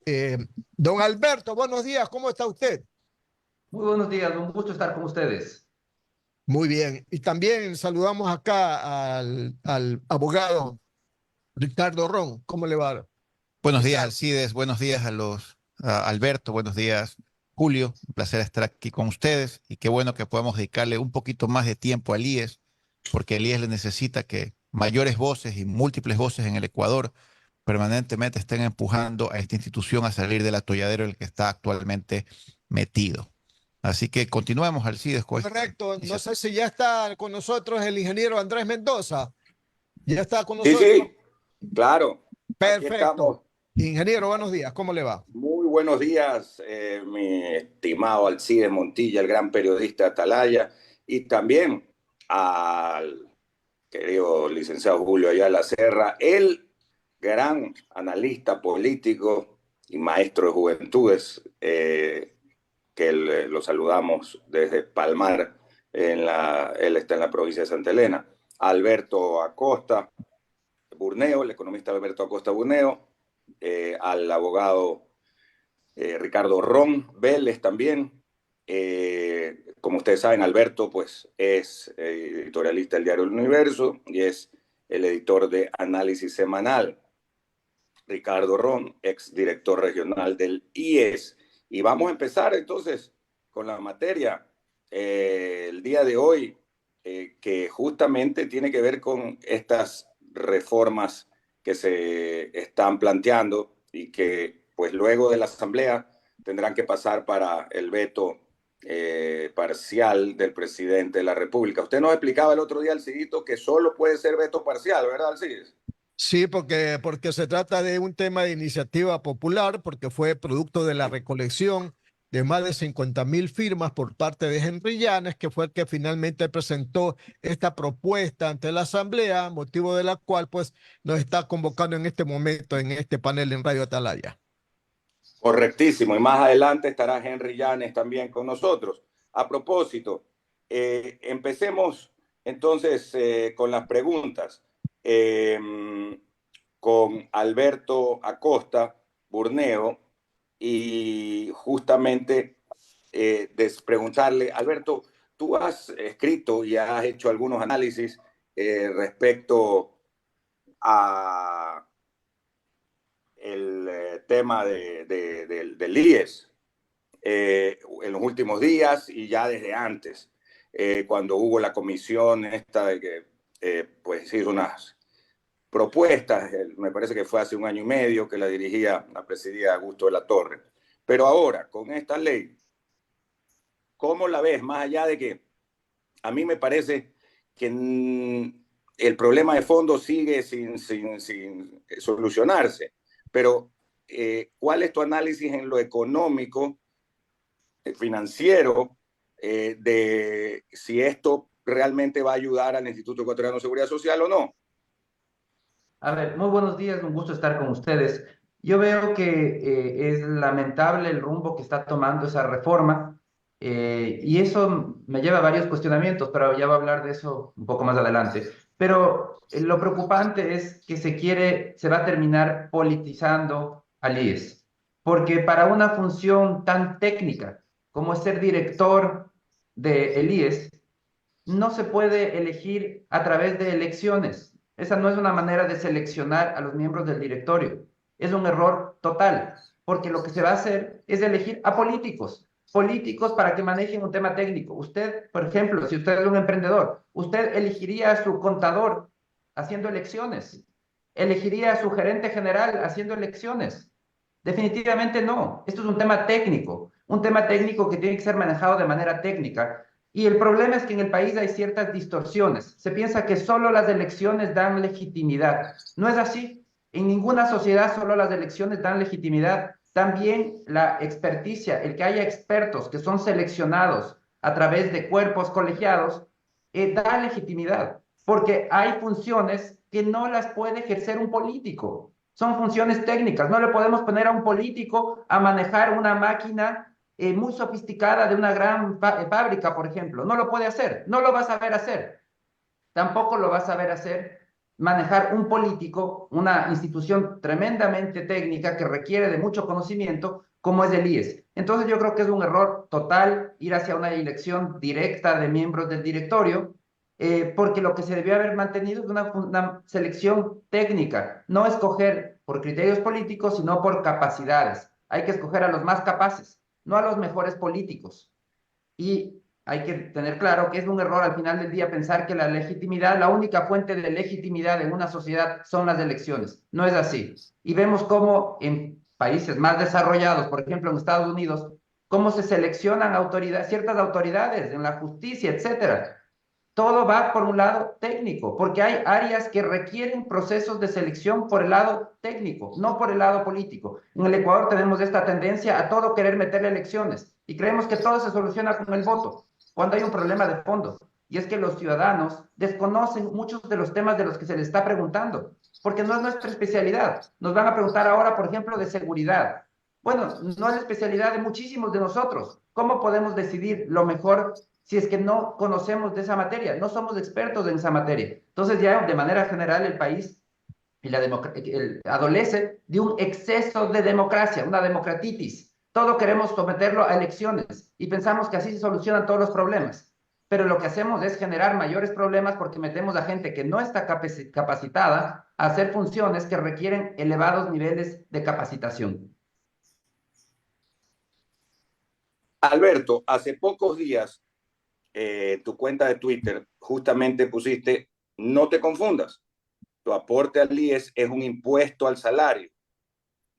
Eh, Don Alberto, buenos días, ¿cómo está usted? Muy buenos días, un gusto estar con ustedes. Muy bien. Y también saludamos acá al abogado Ricardo Ron. ¿Cómo le va, Buenos días, Ricardo? Alcides. Buenos días a Alberto. Buenos días, Julio. Un placer estar aquí con ustedes y qué bueno que podamos dedicarle un poquito más de tiempo al IES, porque el IES le necesita que mayores voces y múltiples voces en el Ecuador permanentemente estén empujando a esta institución a salir del atolladero en el que está actualmente metido. Así que continuemos, Alcides, con esta Correcto. No sé iniciativa. si ya está con nosotros el ingeniero Andrés Mendoza. ¿Ya está con Sí, nosotros? sí, claro. Aquí Perfecto. estamos. Ingeniero, buenos días. ¿Cómo le va? Muy buenos días, mi estimado Alcides Montilla, el gran periodista Atalaya, y también al querido licenciado Julio Ayala Serra, el gran analista político y maestro de juventudes, lo saludamos desde Palmar, él está en la provincia de Santa Elena. Alberto Acosta Burneo, el economista Alberto Acosta Burneo, al abogado Ricardo Ron Vélez también. Como ustedes saben, Alberto pues, es editorialista del diario El Universo y es el editor de Análisis Semanal. Ricardo Ron, ex director regional del IES. Y vamos a empezar entonces con la materia el día de hoy, que justamente tiene que ver con estas reformas que se están planteando y que pues luego de la Asamblea tendrán que pasar para el veto parcial del presidente de la República. Usted nos explicaba el otro día, Alcidito, que solo puede ser veto parcial, ¿verdad, Alcides? Sí, porque se trata de un tema de iniciativa popular, porque fue producto de la recolección de más de 50.000 firmas por parte de Henry Llanes, que fue el que finalmente presentó esta propuesta ante la Asamblea, motivo de la cual pues nos está convocando en este momento en este panel en Radio Atalaya. Correctísimo, y más adelante estará Henry Llanes también con nosotros. A propósito, empecemos entonces con las preguntas. Eh, con Alberto Acosta Burneo y justamente preguntarle, Alberto, tú has escrito y has hecho algunos análisis respecto a el tema del IES en los últimos días y ya desde antes, cuando hubo la comisión esta de que pues hizo unas propuestas, me parece que fue hace un año y medio que la presidía Augusto de la Torre. Pero ahora, con esta ley, ¿cómo la ves? Más allá de que a mí me parece que el problema de fondo sigue sin solucionarse, pero ¿cuál es tu análisis en lo económico, financiero, de si esto realmente va a ayudar al Instituto Ecuatoriano de Seguridad Social o no? A ver, muy buenos días, un gusto estar con ustedes. Yo veo que es lamentable el rumbo que está tomando esa reforma y eso me lleva a varios cuestionamientos, pero ya voy a hablar de eso un poco más adelante. Pero lo preocupante es que se va a terminar politizando al IES, porque para una función tan técnica como es ser director del IES, no se puede elegir a través de elecciones. Esa no es una manera de seleccionar a los miembros del directorio. Es un error total, porque lo que se va a hacer es elegir a políticos, políticos para que manejen un tema técnico. Usted, por ejemplo, si usted es un emprendedor, usted elegiría a su contador haciendo elecciones, elegiría a su gerente general haciendo elecciones. Definitivamente no. Esto es un tema técnico que tiene que ser manejado de manera técnica. Y el problema es que en el país hay ciertas distorsiones. Se piensa que solo las elecciones dan legitimidad. No es así. En ninguna sociedad solo las elecciones dan legitimidad. También la experticia, el que haya expertos que son seleccionados a través de cuerpos colegiados, da legitimidad. Porque hay funciones que no las puede ejercer un político. Son funciones técnicas. No le podemos poner a un político a manejar una máquina muy sofisticada de una gran fábrica, por ejemplo. No lo puede hacer, no lo va a saber hacer. Tampoco lo va a saber hacer manejar un político, una institución tremendamente técnica que requiere de mucho conocimiento, como es el IES. Entonces yo creo que es un error total ir hacia una elección directa de miembros del directorio, porque lo que se debió haber mantenido es una selección técnica, no escoger por criterios políticos, sino por capacidades. Hay que escoger a los más capaces, no a los mejores políticos. Y hay que tener claro que es un error al final del día pensar que la legitimidad, la única fuente de legitimidad en una sociedad son las elecciones. No es así. Y vemos cómo en países más desarrollados, por ejemplo en Estados Unidos, cómo se seleccionan autoridades, ciertas autoridades en la justicia, etcétera. Todo va por un lado técnico, porque hay áreas que requieren procesos de selección por el lado técnico, no por el lado político. En el Ecuador tenemos esta tendencia a todo querer meterle elecciones y creemos que todo se soluciona con el voto, cuando hay un problema de fondo, y es que los ciudadanos desconocen muchos de los temas de los que se les está preguntando, porque no es nuestra especialidad. Nos van a preguntar ahora, por ejemplo, de seguridad. Bueno, no es la especialidad de muchísimos de nosotros. ¿Cómo podemos decidir lo mejor si es que no conocemos de esa materia? No somos expertos en esa materia. Entonces ya de manera general el país y adolece de un exceso de democracia, una democratitis. Todo queremos someterlo a elecciones y pensamos que así se solucionan todos los problemas. Pero lo que hacemos es generar mayores problemas porque metemos a gente que no está capacitada a hacer funciones que requieren elevados niveles de capacitación. Alberto, hace pocos días tu cuenta de Twitter justamente pusiste: no te confundas, tu aporte al IES es un impuesto al salario.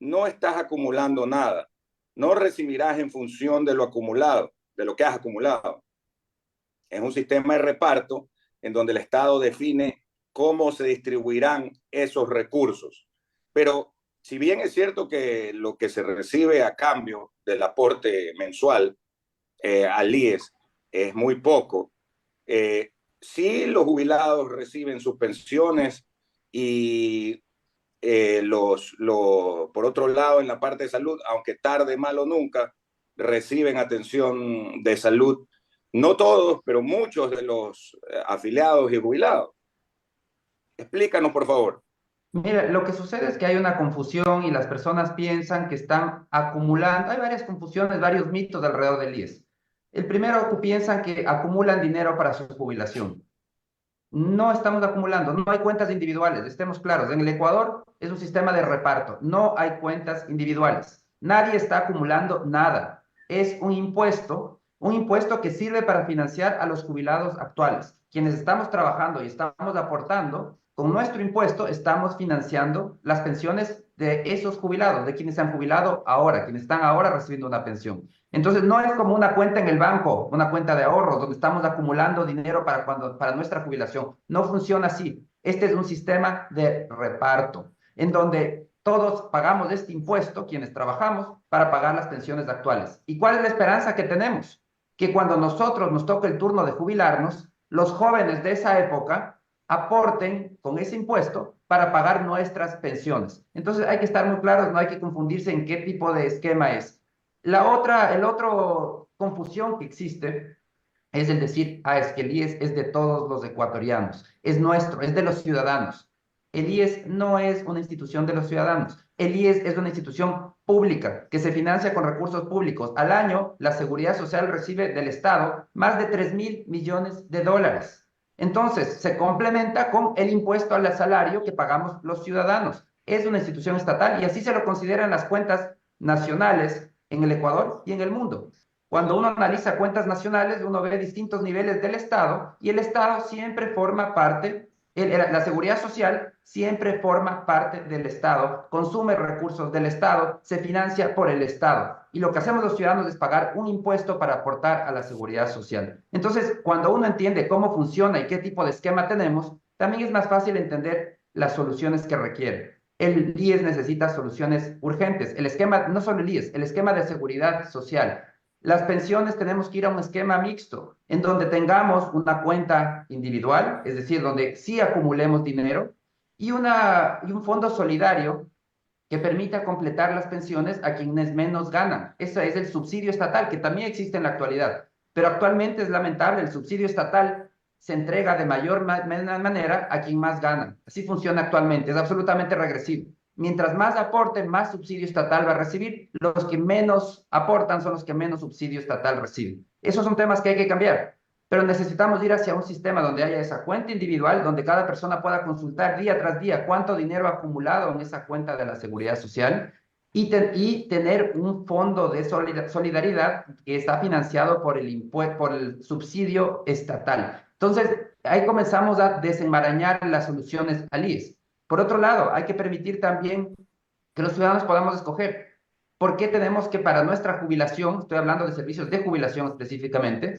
No estás acumulando nada. No recibirás en función de lo acumulado, de lo que has acumulado. Es un sistema de reparto en donde el Estado define cómo se distribuirán esos recursos. Pero si bien es cierto que lo que se recibe a cambio del aporte mensual al IES es muy poco, sí los jubilados reciben sus pensiones y por otro lado, en la parte de salud, aunque tarde, mal o nunca, reciben atención de salud. No todos, pero muchos de los afiliados y jubilados. Explícanos, por favor. Mira, lo que sucede es que hay una confusión y las personas piensan que están acumulando. Hay varias confusiones, varios mitos alrededor del IES. El primero, que piensan que acumulan dinero para su jubilación. No estamos acumulando, no hay cuentas individuales, estemos claros. En el Ecuador es un sistema de reparto, no hay cuentas individuales. Nadie está acumulando nada. Es un impuesto que sirve para financiar a los jubilados actuales. Quienes estamos trabajando y estamos aportando, con nuestro impuesto estamos financiando las pensiones de esos jubilados, de quienes se han jubilado ahora, quienes están ahora recibiendo una pensión. Entonces no es como una cuenta en el banco, una cuenta de ahorros, donde estamos acumulando dinero para nuestra jubilación. No funciona así. Este es un sistema de reparto, en donde todos pagamos este impuesto, quienes trabajamos, para pagar las pensiones actuales. ¿Y cuál es la esperanza que tenemos? Que cuando nosotros nos toque el turno de jubilarnos, los jóvenes de esa época aporten con ese impuesto para pagar nuestras pensiones. Entonces hay que estar muy claros, no hay que confundirse en qué tipo de esquema es. El otro confusión que existe es el decir, es que el IES es de todos los ecuatorianos, es nuestro, es de los ciudadanos. El IES no es una institución de los ciudadanos. El IES es una institución pública que se financia con recursos públicos. Al año, la Seguridad Social recibe del Estado más de 3.000 millones de dólares. Entonces, se complementa con el impuesto al salario que pagamos los ciudadanos. Es una institución estatal y así se lo consideran las cuentas nacionales en el Ecuador y en el mundo. Cuando uno analiza cuentas nacionales, uno ve distintos niveles del Estado y el Estado siempre forma parte, la seguridad social siempre forma parte del Estado, consume recursos del Estado, se financia por el Estado. Y lo que hacemos los ciudadanos es pagar un impuesto para aportar a la seguridad social. Entonces, cuando uno entiende cómo funciona y qué tipo de esquema tenemos, también es más fácil entender las soluciones que requiere. El IES necesita soluciones urgentes. El esquema, no solo el IES, el esquema de seguridad social. Las pensiones tenemos que ir a un esquema mixto, en donde tengamos una cuenta individual, es decir, donde sí acumulemos dinero, y un fondo solidario que permita completar las pensiones a quienes menos ganan. Ese es el subsidio estatal, que también existe en la actualidad. Pero actualmente es lamentable, el subsidio estatal se entrega de mayor manera a quien más gana. Así funciona actualmente, es absolutamente regresivo. Mientras más aporte, más subsidio estatal va a recibir. Los que menos aportan son los que menos subsidio estatal reciben. Esos son temas que hay que cambiar, pero necesitamos ir hacia un sistema donde haya esa cuenta individual, donde cada persona pueda consultar día tras día cuánto dinero ha acumulado en esa cuenta de la Seguridad Social y tener un fondo de solidaridad que está financiado por el subsidio estatal. Entonces, ahí comenzamos a desenmarañar las soluciones al IES. Por otro lado, hay que permitir también que los ciudadanos podamos escoger por qué tenemos que para nuestra jubilación, estoy hablando de servicios de jubilación específicamente,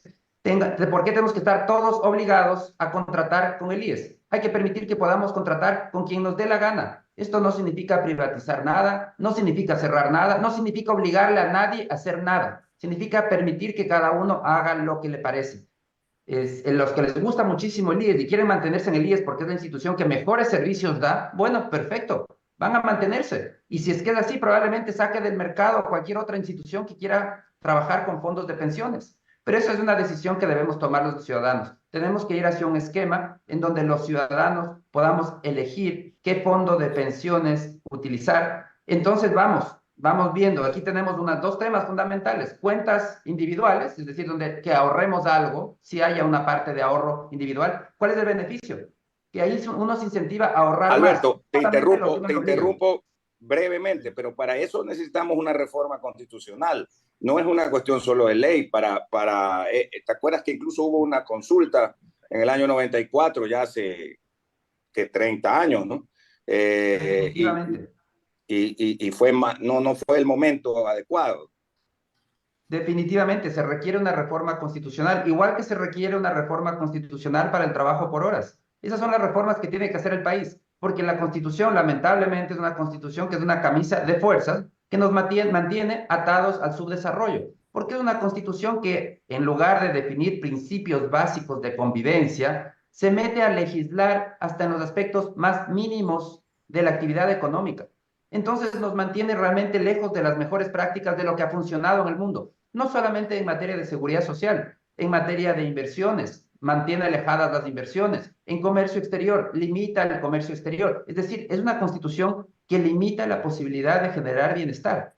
por qué tenemos que estar todos obligados a contratar con el IES. Hay que permitir que podamos contratar con quien nos dé la gana. Esto no significa privatizar nada, no significa cerrar nada, no significa obligarle a nadie a hacer nada. Significa permitir que cada uno haga lo que le parece. Los que les gusta muchísimo el IES y quieren mantenerse en el IES porque es la institución que mejores servicios da, bueno, perfecto, van a mantenerse. Y si es que es así, probablemente saque del mercado a cualquier otra institución que quiera trabajar con fondos de pensiones. Pero eso es una decisión que debemos tomar los ciudadanos. Tenemos que ir hacia un esquema en donde los ciudadanos podamos elegir qué fondo de pensiones utilizar. Entonces vamos viendo, aquí tenemos dos temas fundamentales, cuentas individuales, es decir, donde que ahorremos algo, si haya una parte de ahorro individual. ¿Cuál es el beneficio? Que ahí uno se incentiva a ahorrar Alberto, más. te interrumpo brevemente, pero para eso necesitamos una reforma constitucional. No es una cuestión solo de ley. ¿Te acuerdas que incluso hubo una consulta en el año 94, ya hace 30 años, ¿no? Definitivamente. Y no fue el momento adecuado. Definitivamente se requiere una reforma constitucional, igual que se requiere una reforma constitucional para el trabajo por horas. Esas son las reformas que tiene que hacer el país, porque la Constitución, lamentablemente, es una Constitución que es una camisa de fuerzas que nos mantiene atados al subdesarrollo, porque es una Constitución que, en lugar de definir principios básicos de convivencia, se mete a legislar hasta en los aspectos más mínimos de la actividad económica. Entonces nos mantiene realmente lejos de las mejores prácticas de lo que ha funcionado en el mundo, no solamente en materia de seguridad social, en materia de inversiones, mantiene alejadas las inversiones, en comercio exterior, limita el comercio exterior. Es decir, es una constitución que limita la posibilidad de generar bienestar.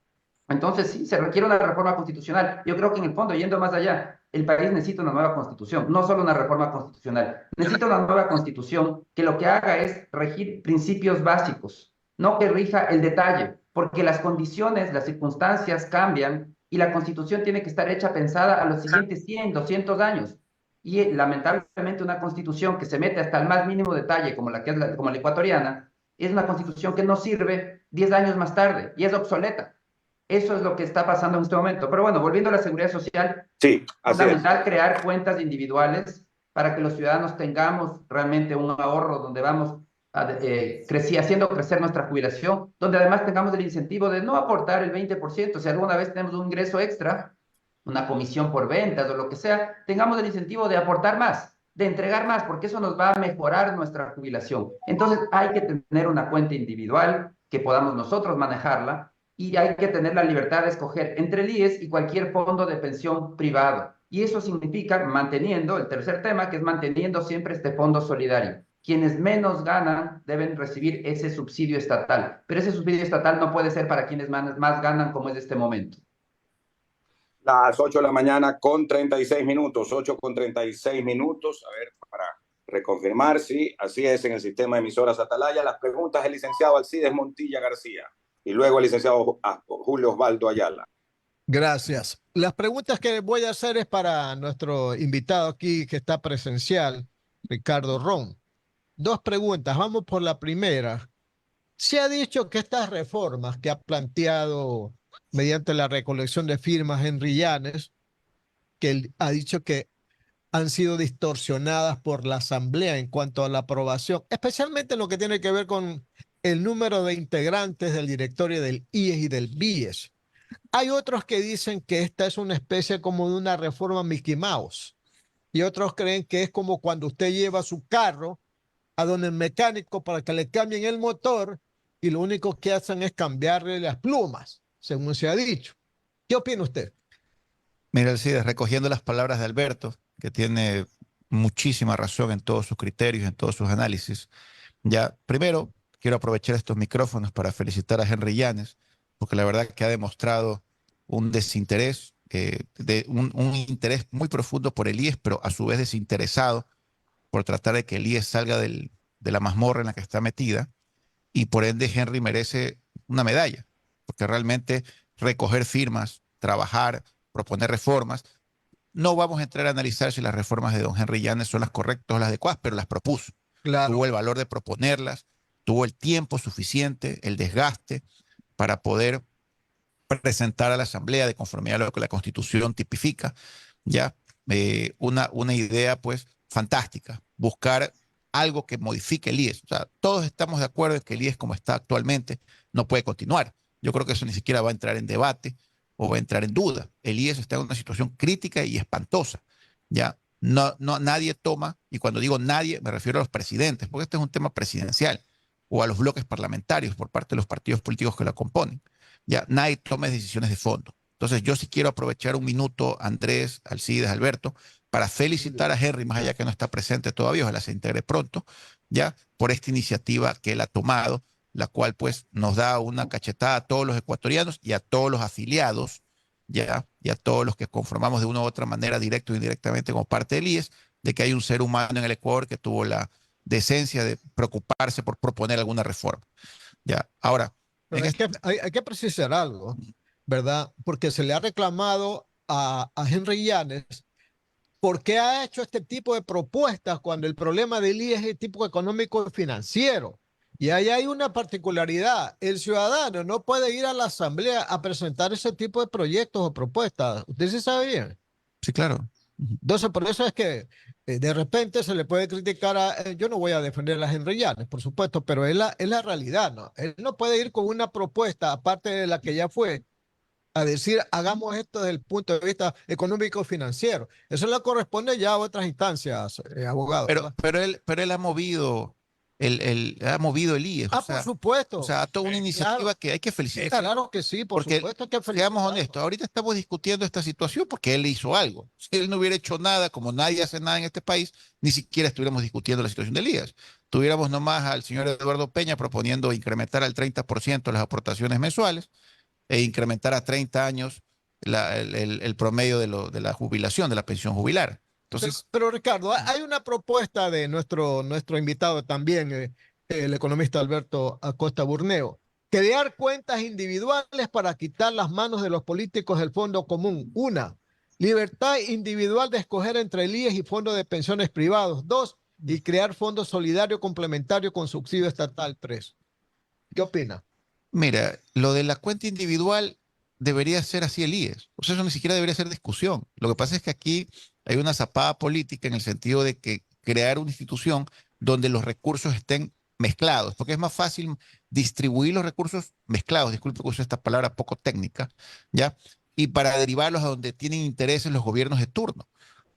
Entonces sí, se requiere una reforma constitucional. Yo creo que en el fondo, yendo más allá, el país necesita una nueva constitución, no solo una reforma constitucional, necesita una nueva constitución que lo que haga es regir principios básicos, no que rija el detalle, porque las condiciones, las circunstancias cambian y la constitución tiene que estar hecha pensada a los siguientes 100, 200 años. Y lamentablemente una constitución que se mete hasta el más mínimo detalle, como la ecuatoriana, es una constitución que no sirve 10 años más tarde y es obsoleta. Eso es lo que está pasando en este momento. Pero bueno, volviendo a la seguridad social, sí, es fundamental crear cuentas individuales para que los ciudadanos tengamos realmente un ahorro donde vamos haciendo crecer nuestra jubilación, donde además tengamos el incentivo de no aportar el 20%. Si alguna vez tenemos un ingreso extra, una comisión por ventas o lo que sea, tengamos el incentivo de aportar más, de entregar más, porque eso nos va a mejorar nuestra jubilación. Entonces hay que tener una cuenta individual que podamos nosotros manejarla y hay que tener la libertad de escoger entre el IES y cualquier fondo de pensión privado. Y eso significa manteniendo, el tercer tema, que es manteniendo siempre este fondo solidario. Quienes menos ganan deben recibir ese subsidio estatal, pero ese subsidio estatal no puede ser para quienes más ganan, como es este momento. Las 8 de la mañana con 36 minutos, 8 con 36 minutos, a ver, para reconfirmar, sí, así es en el sistema de emisoras Atalaya. Las preguntas del licenciado Alcides Montilla García y luego el licenciado Julio Osvaldo Ayala. Gracias. Las preguntas que voy a hacer es para nuestro invitado aquí que está presencial, Ricardo Ron. 2 preguntas, vamos por la primera. Se ha dicho que estas reformas que ha planteado mediante la recolección de firmas Henry Llanes, que él ha dicho que han sido distorsionadas por la Asamblea en cuanto a la aprobación, especialmente en lo que tiene que ver con el número de integrantes del directorio del IES y del BIES. Hay otros que dicen que esta es una especie como de una reforma Mickey Mouse y otros creen que es como cuando usted lleva su carro a donde el mecánico para que le cambien el motor y lo único que hacen es cambiarle las plumas, según se ha dicho. ¿Qué opina usted? Mira, Alcides, recogiendo las palabras de Alberto, que tiene muchísima razón en todos sus criterios, en todos sus análisis. Ya, primero, quiero aprovechar estos micrófonos para felicitar a Henry Llanes, porque la verdad que ha demostrado un desinterés, un interés muy profundo por el IES, pero a su vez desinteresado por tratar de que el IES salga de la mazmorra en la que está metida, y por ende Henry merece una medalla, porque realmente recoger firmas, trabajar, proponer reformas. No vamos a entrar a analizar si las reformas de don Henry Llanes son las correctas o las adecuadas, pero las propuso. Claro. Tuvo el valor de proponerlas, tuvo el tiempo suficiente, el desgaste para poder presentar a la Asamblea de conformidad a lo que la Constitución tipifica, ya una idea pues fantástica, buscar algo que modifique el IES. O sea, todos estamos de acuerdo en que el IES como está actualmente no puede continuar. Yo creo que eso ni siquiera va a entrar en debate o va a entrar en duda. El IES está en una situación crítica y espantosa. Ya nadie toma, y cuando digo nadie me refiero a los presidentes, porque este es un tema presidencial, o a los bloques parlamentarios por parte de los partidos políticos que la componen. Ya nadie toma decisiones de fondo. Entonces yo sí quiero aprovechar un minuto, Andrés, Alcides, Alberto, para felicitar a Henry, más allá que no está presente todavía, ojalá se integre pronto, ya por esta iniciativa que él ha tomado, la cual pues nos da una cachetada a todos los ecuatorianos y a todos los afiliados, ya, y a todos los que conformamos de una u otra manera, directo o indirectamente como parte del IES, de que hay un ser humano en el Ecuador que tuvo la decencia de preocuparse por proponer alguna reforma. Ya, ahora, Pero hay que precisar algo, ¿verdad? Porque se le ha reclamado a Henry Llanes por qué ha hecho este tipo de propuestas cuando el problema del IES es el tipo económico y financiero. Y ahí hay una particularidad. El ciudadano no puede ir a la asamblea a presentar ese tipo de proyectos o propuestas. ¿Usted sí sabe bien? sí, claro. Entonces, por eso es que de repente se le puede criticar yo no voy a defender a Henry Llanes, por supuesto, pero es la realidad, ¿no? Él no puede ir con una propuesta, aparte de la que ya fue, a decir, hagamos esto desde el punto de vista económico-financiero. Eso le corresponde ya a otras instancias, abogado, ¿verdad? Pero él ha movido ha movido el IES, Ah, por supuesto. o sea, toda una iniciativa Claro, que hay que felicitar. claro que sí, por Porque, supuesto que seamos felicitarlo. honestos, ahorita estamos discutiendo esta situación porque él hizo algo. Si él no hubiera hecho nada, como nadie hace nada en este país, ni siquiera estuviéramos discutiendo la situación del IES. Tuviéramos nomás al señor Eduardo Peña proponiendo incrementar al 30% las aportaciones mensuales e incrementar a 30 años el promedio de la jubilación, de la pensión jubilar. Entonces, Pero Ricardo, hay una propuesta de nuestro invitado también, el economista Alberto Acosta Burneo, crear cuentas individuales para quitar las manos de los políticos del fondo común. Una, libertad individual de escoger entre el IES y fondos de pensiones privados. Dos, y crear fondo solidario complementario con subsidio estatal. Tres. ¿Qué opina? mira, lo de la cuenta individual debería ser así el IES. O sea, eso ni siquiera debería ser discusión. Lo que pasa es que aquí hay una zapada política en el sentido de que crear una institución donde los recursos estén mezclados, porque es más fácil distribuir los recursos mezclados, disculpe que use esta palabra poco técnica, ¿ya? Y para derivarlos a donde tienen intereses los gobiernos de turno.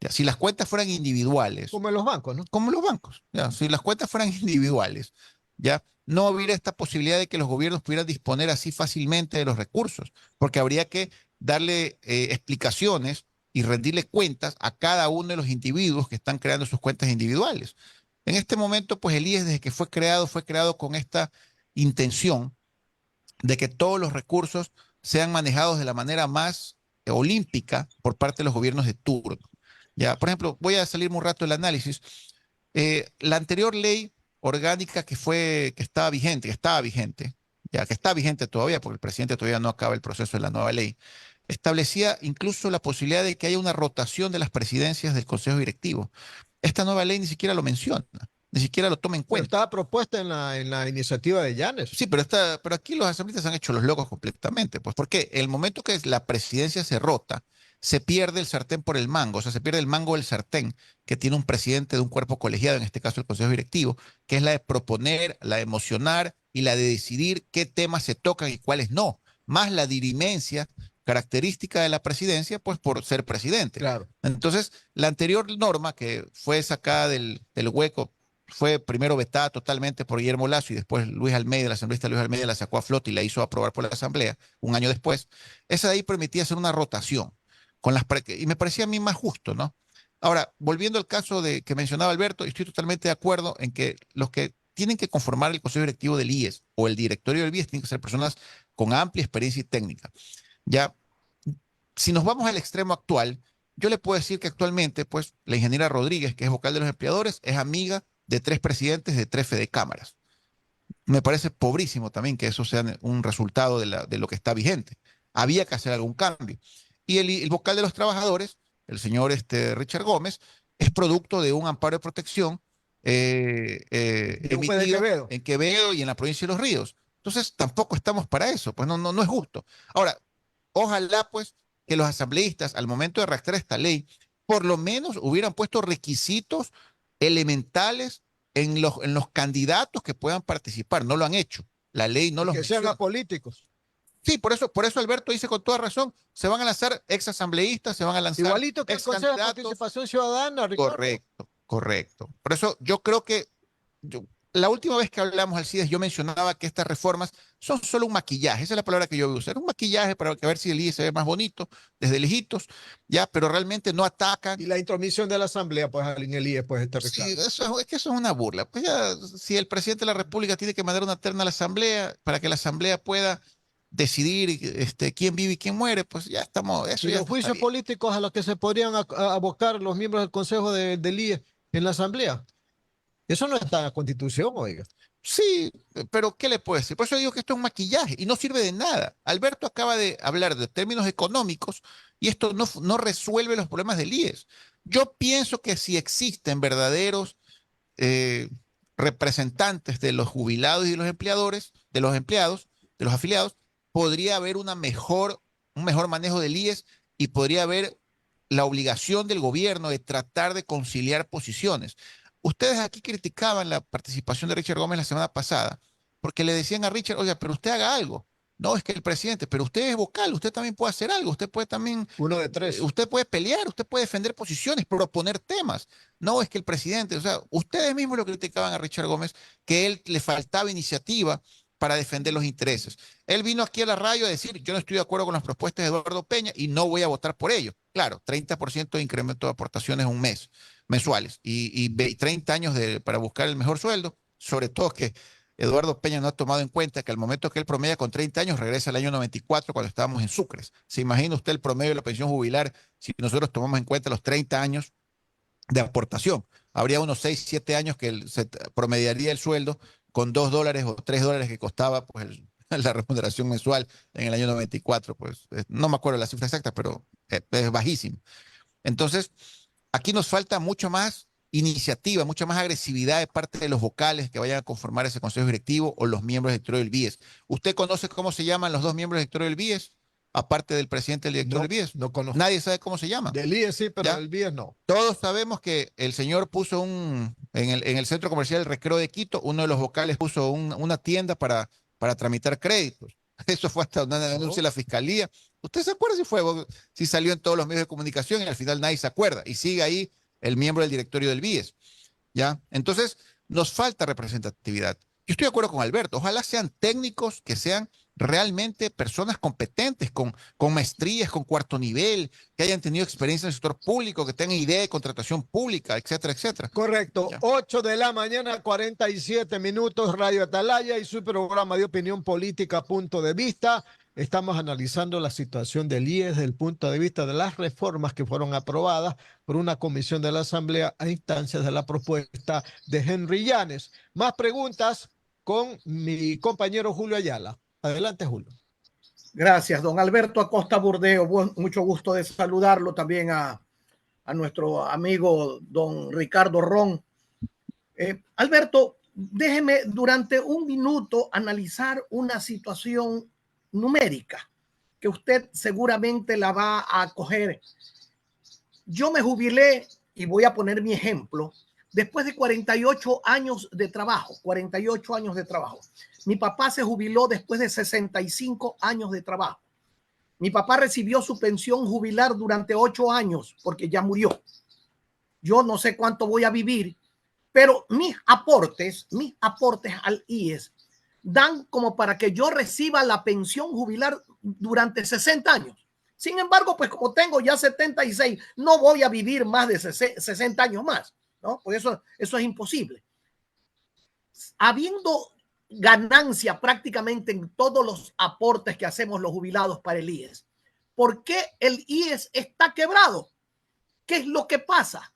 ¿Ya? Si las cuentas fueran individuales, Como en los bancos, ¿no? como los bancos, ¿ya? Si las cuentas fueran individuales, ¿ya? No hubiera esta posibilidad de que los gobiernos pudieran disponer así fácilmente de los recursos, porque habría que darle explicaciones y rendirle cuentas a cada uno de los individuos que están creando sus cuentas individuales. En este momento, pues el IES desde que fue creado con esta intención de que todos los recursos sean manejados de la manera más olímpica por parte de los gobiernos de turno. Ya, por ejemplo, voy a salir un rato del análisis. La anterior ley orgánica que estaba vigente, ya que está vigente todavía, porque el presidente todavía no acaba el proceso de la nueva ley, establecía incluso la posibilidad de que haya una rotación de las presidencias del Consejo Directivo. Esta nueva ley ni siquiera lo menciona, ni siquiera lo toma en Pero cuenta. estaba propuesta en la iniciativa de Llanes. Sí, pero aquí los asambleístas han hecho los locos completamente, pues porque el momento que la presidencia se rota, se pierde el sartén por el mango, o sea, se pierde el mango del sartén que tiene un presidente de un cuerpo colegiado, en este caso el Consejo Directivo, que es la de proponer, la de emocionar y la de decidir qué temas se tocan y cuáles no, más la dirimencia característica de la presidencia, pues por ser presidente. Claro. Entonces, la anterior norma que fue sacada del hueco, fue primero vetada totalmente por Guillermo Lasso y después Luis Almeida, el asambleísta Luis Almeida la sacó a flote y la hizo aprobar por la Asamblea un año después. Esa de ahí permitía hacer una rotación y me parecía a mí más justo, ¿no? Ahora, volviendo al caso de que mencionaba Alberto, estoy totalmente de acuerdo en que los que tienen que conformar el consejo directivo del IES o el directorio del IES tienen que ser personas con amplia experiencia y técnica. Ya, si nos vamos al extremo actual, yo le puedo decir que actualmente, pues, la ingeniera Rodríguez, que es vocal de los empleadores, es amiga de 3 presidentes de 3 fedecámaras. Me parece pobrísimo también que eso sea un resultado de lo que está vigente. Había que hacer algún cambio. Y el vocal de los trabajadores, el señor Richard Gómez, es producto de un amparo de protección emitido en Quevedo y en la provincia de Los Ríos. Entonces, tampoco estamos para eso, pues no es justo. Ahora, ojalá pues que los asambleístas al momento de redactar esta ley por lo menos hubieran puesto requisitos elementales en los candidatos que puedan participar. No lo han hecho. La ley no los que sean menciona. apolíticos. Sí, por eso Alberto dice con toda razón, se van a lanzar ex asambleístas, se van a lanzar igualito que el Consejo de Participación Ciudadana, Ricardo. Correcto, correcto. Por eso yo creo que la última vez que hablamos, Alcides, yo mencionaba que estas reformas son solo un maquillaje, esa es la palabra que yo voy a usar, un maquillaje para ver si el IES se ve más bonito desde lejitos, ya, pero realmente no atacan. Y la intromisión de la Asamblea, pues, en el IES, pues, Sí, es que eso es una burla. Pues ya, si el presidente de la República tiene que mandar una terna a la Asamblea para que la Asamblea pueda decidir quién vive y quién muere, pues ya estamos. Eso y ya los juicios políticos a los que se podrían abocar los miembros del Consejo del IES en la Asamblea. Eso no está en la Constitución, oiga. Sí, pero ¿qué le puedo decir? Por eso digo que esto es un maquillaje y no sirve de nada. Alberto acaba de hablar de términos económicos y esto no resuelve los problemas del IES. Yo pienso que si existen verdaderos eh, representantes de los jubilados y de los empleadores, de los empleados, de los afiliados, podría haber un mejor manejo del IES y podría haber la obligación del gobierno de tratar de conciliar posiciones. Ustedes aquí criticaban la participación de Richard Gómez la semana pasada, porque le decían a Richard, oiga, pero usted haga algo. No, es que el presidente, pero usted es vocal, usted también puede hacer algo, usted puede también, uno de 3. Usted puede pelear, usted puede defender posiciones, proponer temas. No, es que el presidente, o sea, ustedes mismos lo criticaban a Richard Gómez, que él le faltaba iniciativa para defender los intereses. Él vino aquí a la radio a decir, yo no estoy de acuerdo con las propuestas de Eduardo Peña y no voy a votar por ello. Claro, 30% de incremento de aportaciones un mes, mensuales, y 30 años para buscar el mejor sueldo, sobre todo que Eduardo Peña no ha tomado en cuenta que al momento que él promedia con 30 años, regresa al año 94 cuando estábamos en Sucres. ¿Se imagina usted el promedio de la pensión jubilar si nosotros tomamos en cuenta los 30 años de aportación? Habría unos 6, 7 años que se promediaría el sueldo con $2 o $3 que costaba pues, la remuneración mensual en el año 94. Pues no me acuerdo la cifra exacta, pero es bajísimo. Entonces, aquí nos falta mucho más iniciativa, mucha más agresividad de parte de los vocales que vayan a conformar ese consejo directivo o los miembros directorios del BIES. ¿Usted conoce cómo se llaman los 2 miembros directorios del BIES? Aparte del presidente del director del BIES. No conozco. Nadie sabe cómo se llama. Del IES sí, pero del BIES no. Todos sabemos que el señor puso en el centro comercial El Recreo de Quito, uno de los vocales puso una tienda para tramitar créditos. Eso fue hasta un anuncio de la fiscalía. ¿Usted se acuerda si salió en todos los medios de comunicación y al final nadie se acuerda? Y sigue ahí el miembro del directorio del BIES. ¿Ya? Entonces, nos falta representatividad. Yo estoy de acuerdo con Alberto. Ojalá sean técnicos que sean realmente personas competentes, con maestrías, con cuarto nivel, que hayan tenido experiencia en el sector público, que tengan idea de contratación pública, etcétera, etcétera. Correcto. Ya. 8 de la mañana, 47 minutos, Radio Atalaya y su programa de opinión política, Punto de Vista. Estamos analizando la situación del IES desde el punto de vista de las reformas que fueron aprobadas por una comisión de la Asamblea a instancias de la propuesta de Henry Llanes. Más preguntas con mi compañero Julio Ayala. Adelante, Julio. Gracias, don Alberto Acosta Burdeo. Mucho gusto de saludarlo, también a nuestro amigo don Ricardo Ron. Alberto, déjeme durante un minuto analizar una situación numérica que usted seguramente la va a coger. Yo me jubilé, y voy a poner mi ejemplo, después de 48 años de trabajo, 48 años de trabajo. Mi papá se jubiló después de 65 años de trabajo. Mi papá recibió su pensión jubilar durante 8 años porque ya murió. Yo no sé cuánto voy a vivir, pero mis aportes al IES dan como para que yo reciba la pensión jubilar durante 60 años. Sin embargo, pues como tengo ya 76, no voy a vivir más de 60 años más, ¿no? Pues eso es imposible. Habiendo ganancia prácticamente en todos los aportes que hacemos los jubilados para el IES, ¿por qué el IES está quebrado? ¿Qué es lo que pasa?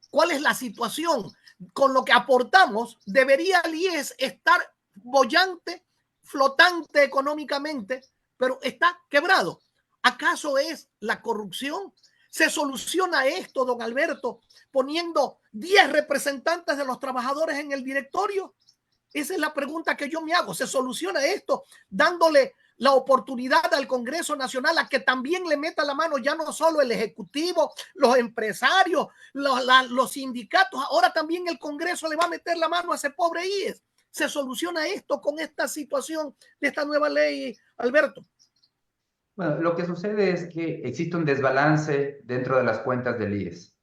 ¿Cuál es la situación? Con lo que aportamos, debería el IES estar boyante, flotante económicamente, pero está quebrado. ¿Acaso es la corrupción? ¿Se soluciona esto, don Alberto, poniendo 10 representantes de los trabajadores en el directorio? Esa es la pregunta que yo me hago. ¿Se soluciona esto dándole la oportunidad al Congreso Nacional a que también le meta la mano, ya no solo el Ejecutivo, los empresarios, los sindicatos, ahora también el Congreso le va a meter la mano a ese pobre IES? ¿Se soluciona esto con esta situación de esta nueva ley, Alberto? Bueno, lo que sucede es que existe un desbalance dentro de las cuentas del IES.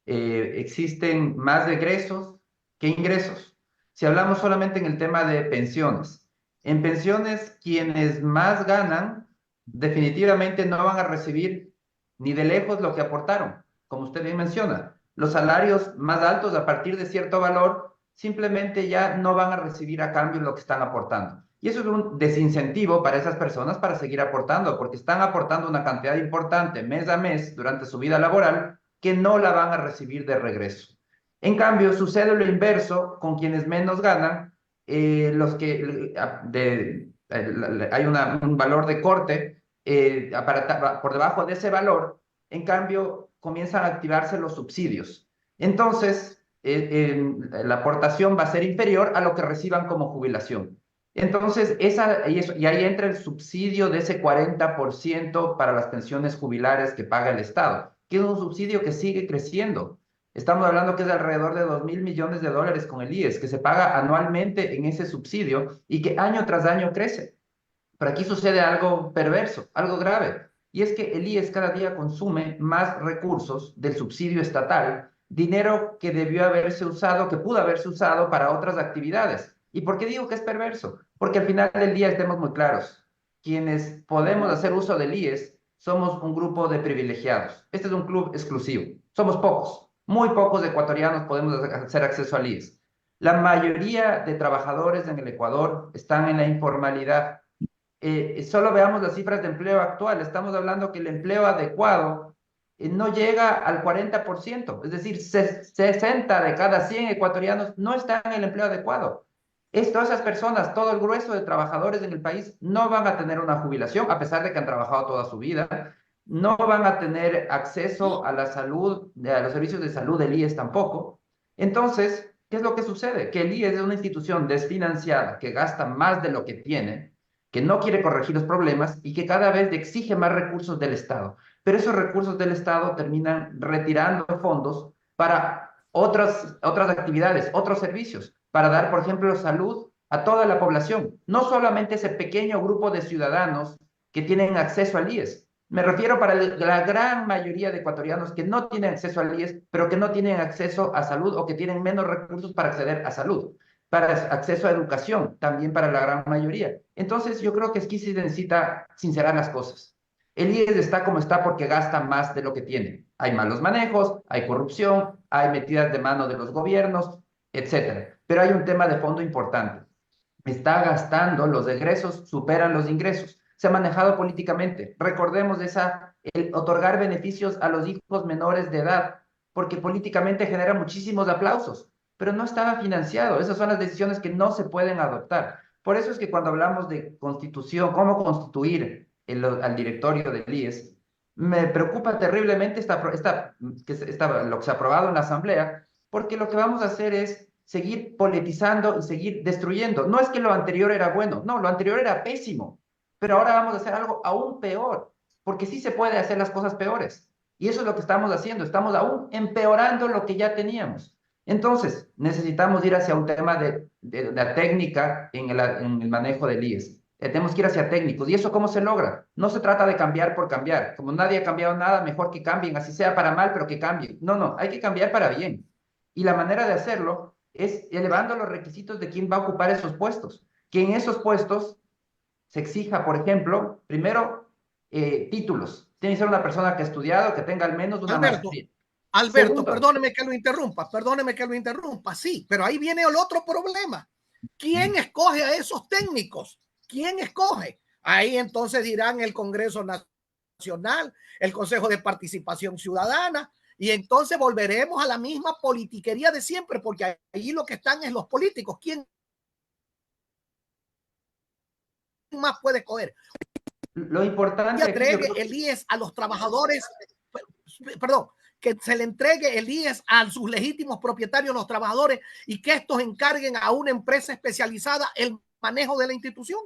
Existen más egresos que ingresos. Si hablamos solamente en el tema de pensiones, en pensiones quienes más ganan definitivamente no van a recibir ni de lejos lo que aportaron, como usted bien menciona. Los salarios más altos a partir de cierto valor simplemente ya no van a recibir a cambio lo que están aportando. Y eso es un desincentivo para esas personas para seguir aportando, porque están aportando una cantidad importante mes a mes durante su vida laboral que no la van a recibir de regreso. En cambio, sucede lo inverso con quienes menos ganan, los que hay un valor de corte por debajo de ese valor, en cambio, comienzan a activarse los subsidios. Entonces, la aportación va a ser inferior a lo que reciban como jubilación. Entonces, y ahí entra el subsidio de ese 40% para las pensiones jubilares que paga el Estado, que es un subsidio que sigue creciendo. Estamos hablando que es de alrededor de 2.000 millones de dólares con el IES, que se paga anualmente en ese subsidio y que año tras año crece. Pero aquí sucede algo perverso, algo grave, y es que el IES cada día consume más recursos del subsidio estatal, dinero que debió haberse usado, que pudo haberse usado para otras actividades. ¿Y por qué digo que es perverso? Porque al final del día estemos muy claros. Quienes podemos hacer uso del IES somos un grupo de privilegiados. Este es un club exclusivo. Somos pocos, muy pocos ecuatorianos podemos hacer acceso al IES. La mayoría de trabajadores en el Ecuador están en la informalidad. Solo veamos las cifras de empleo actual. Estamos hablando que el empleo adecuado no llega al 40%, es decir, 60 de cada 100 ecuatorianos no están en el empleo adecuado. Todas esas personas, todo el grueso de trabajadores en el país no van a tener una jubilación, a pesar de que han trabajado toda su vida, no van a tener acceso a la salud, a los servicios de salud del IES tampoco. Entonces, ¿qué es lo que sucede? Que el IES es una institución desfinanciada que gasta más de lo que tiene, que no quiere corregir los problemas y que cada vez exige más recursos del Estado. Pero esos recursos del Estado terminan retirando fondos para otras actividades, otros servicios, para dar, por ejemplo, salud a toda la población, no solamente ese pequeño grupo de ciudadanos que tienen acceso al IES. Me refiero para la gran mayoría de ecuatorianos que no tienen acceso al IES, pero que no tienen acceso a salud o que tienen menos recursos para acceder a salud, para acceso a educación, también para la gran mayoría. Entonces, yo creo que aquí se necesita sincerar las cosas. El IES está como está porque gasta más de lo que tiene. Hay malos manejos, hay corrupción, hay metidas de mano de los gobiernos, etcétera. Pero hay un tema de fondo importante. Está gastando, los egresos superan los ingresos. Se ha manejado políticamente. Recordemos el otorgar beneficios a los hijos menores de edad, porque políticamente genera muchísimos aplausos, pero no estaba financiado. Esas son las decisiones que no se pueden adoptar. Por eso es que cuando hablamos de constitución, cómo constituir al directorio del IES, me preocupa terriblemente lo que se ha aprobado en la Asamblea, porque lo que vamos a hacer es seguir politizando y seguir destruyendo. No es que lo anterior era bueno, no, lo anterior era pésimo, pero ahora vamos a hacer algo aún peor, porque sí se puede hacer las cosas peores. Y eso es lo que estamos haciendo, estamos aún empeorando lo que ya teníamos. Entonces, necesitamos ir hacia un tema de la técnica en el manejo del IES. Tenemos que ir hacia técnicos. ¿Y eso cómo se logra? No se trata de cambiar por cambiar. Como nadie ha cambiado nada, mejor que cambien, así sea para mal, pero que cambien. No, hay que cambiar para bien. Y la manera de hacerlo es elevando los requisitos de quién va a ocupar esos puestos. Que en esos puestos se exija, por ejemplo, primero, títulos. Tiene que ser una persona que ha estudiado, que tenga al menos una maestría. Alberto, Segundo, perdóneme que lo interrumpa, sí, pero ahí viene el otro problema. ¿Quién escoge a esos técnicos? ¿Quién escoge? Ahí entonces dirán el Congreso Nacional, el Consejo de Participación Ciudadana, y entonces volveremos a la misma politiquería de siempre, porque allí lo que están es los políticos. ¿Quién más puede escoger? lo importante Que entregue el IES a los trabajadores, perdón, que se le entregue el IES a sus legítimos propietarios, los trabajadores, y que estos encarguen a una empresa especializada el manejo de la institución.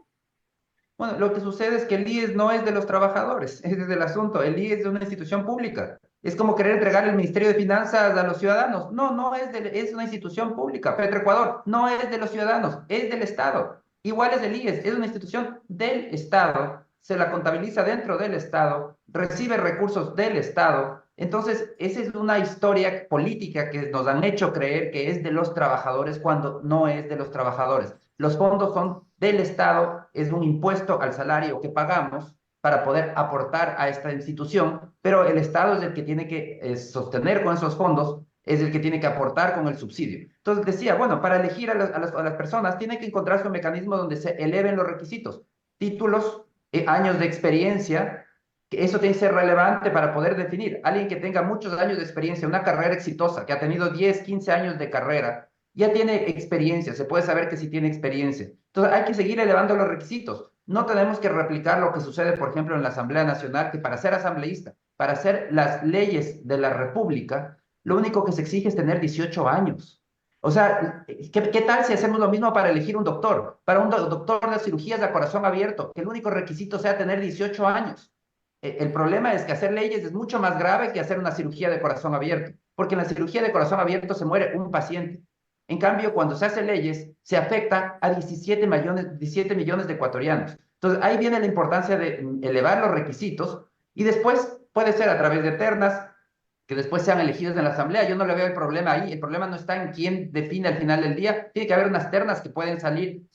Bueno, lo que sucede es que el IES no es de los trabajadores, ese es el asunto. El IES es de una institución pública. Es como querer entregar el Ministerio de Finanzas a los ciudadanos. No, no es es una institución pública. Petroecuador no es de los ciudadanos, es del Estado. Igual es el IES, es una institución del Estado, se la contabiliza dentro del Estado, recibe recursos del Estado. Entonces, esa es una historia política que nos han hecho creer que es de los trabajadores cuando no es de los trabajadores. Los fondos son del Estado, es un impuesto al salario que pagamos para poder aportar a esta institución, pero el Estado es el que tiene que sostener con esos fondos, es el que tiene que aportar con el subsidio. Entonces decía, bueno, para elegir a las personas tiene que encontrarse un mecanismo donde se eleven los requisitos, títulos, años de experiencia, que eso tiene que ser relevante para poder definir. Alguien que tenga muchos años de experiencia, una carrera exitosa, que ha tenido 10, 15 años de carrera, ya tiene experiencia, se puede saber que sí tiene experiencia. Entonces hay que seguir elevando los requisitos. No tenemos que replicar lo que sucede, por ejemplo, en la Asamblea Nacional, que para ser asambleísta, para hacer las leyes de la República, lo único que se exige es tener 18 años. O sea, ¿qué tal si hacemos lo mismo para elegir un doctor? Para un doctor de cirugías de corazón abierto, que el único requisito sea tener 18 años. El problema es que hacer leyes es mucho más grave que hacer una cirugía de corazón abierto, porque en la cirugía de corazón abierto se muere un paciente. En cambio, cuando se hacen leyes, se afecta a 17 millones de ecuatorianos. Entonces, ahí viene la importancia de elevar los requisitos y después puede ser a través de ternas que después sean elegidos en la asamblea. Yo no le veo el problema ahí. El problema no está en quién define al final del día. Tiene que haber unas ternas que pueden salir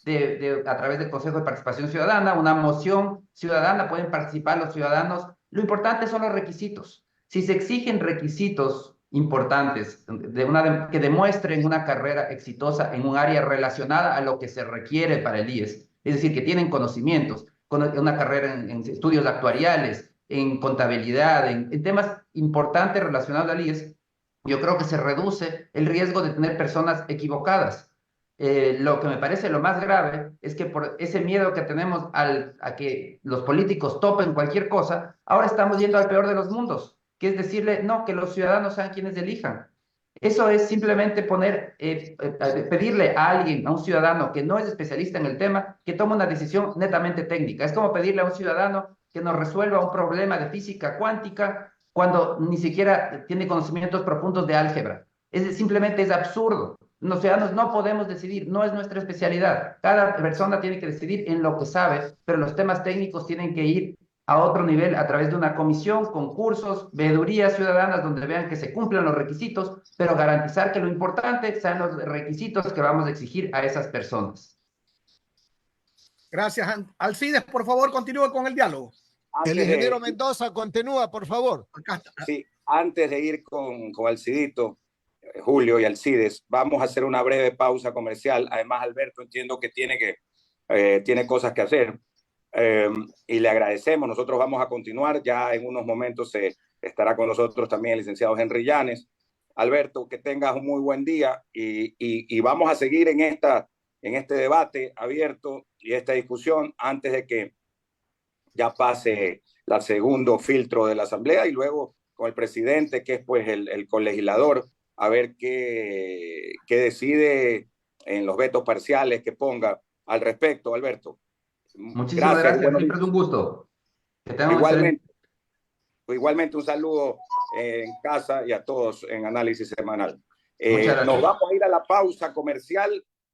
a través del Consejo de Participación Ciudadana, una moción ciudadana, pueden participar los ciudadanos. Lo importante son los requisitos. Si se exigen requisitos importantes que demuestren una carrera exitosa en un área relacionada a lo que se requiere para el IES, es decir, que tienen conocimientos, una carrera en estudios actuariales, en contabilidad, en temas importantes relacionados al IES, yo creo que se reduce el riesgo de tener personas equivocadas. Lo que me parece lo más grave es que por ese miedo que tenemos a que los políticos topen cualquier cosa, ahora estamos yendo al peor de los mundos, que es decirle, no, que los ciudadanos sean quienes elijan. Eso es simplemente pedirle a alguien, a un ciudadano que no es especialista en el tema, que tome una decisión netamente técnica. Es como pedirle a un ciudadano que nos resuelva un problema de física cuántica cuando ni siquiera tiene conocimientos profundos de álgebra. Simplemente es absurdo. Los ciudadanos no podemos decidir, no es nuestra especialidad. Cada persona tiene que decidir en lo que sabe, pero los temas técnicos tienen que ir a otro nivel a través de una comisión, concursos, veedurías ciudadanas donde vean que se cumplen los requisitos, pero garantizar que lo importante sean los requisitos que vamos a exigir a esas personas. Gracias, Alcides. Por favor, continúe con el diálogo. El ingeniero Mendoza continúa, por favor. Sí, antes de ir con Alcidito, Julio y Alcides, vamos a hacer una breve pausa comercial. Además, Alberto, entiendo que tiene cosas que hacer. Y le agradecemos. Nosotros vamos a continuar. Ya en unos momentos estará con nosotros también el licenciado Henry Llanes. Alberto, que tengas un muy buen día y vamos a seguir en este debate abierto y esta discusión antes de que ya pase el segundo filtro de la Asamblea y luego con el presidente, que es pues el colegislador, a ver qué decide en los vetos parciales que ponga al respecto, Alberto. Muchísimas gracias. Siempre es un gusto. Igualmente un saludo en casa y a todos en Análisis Semanal. Nos vamos a ir a la pausa comercial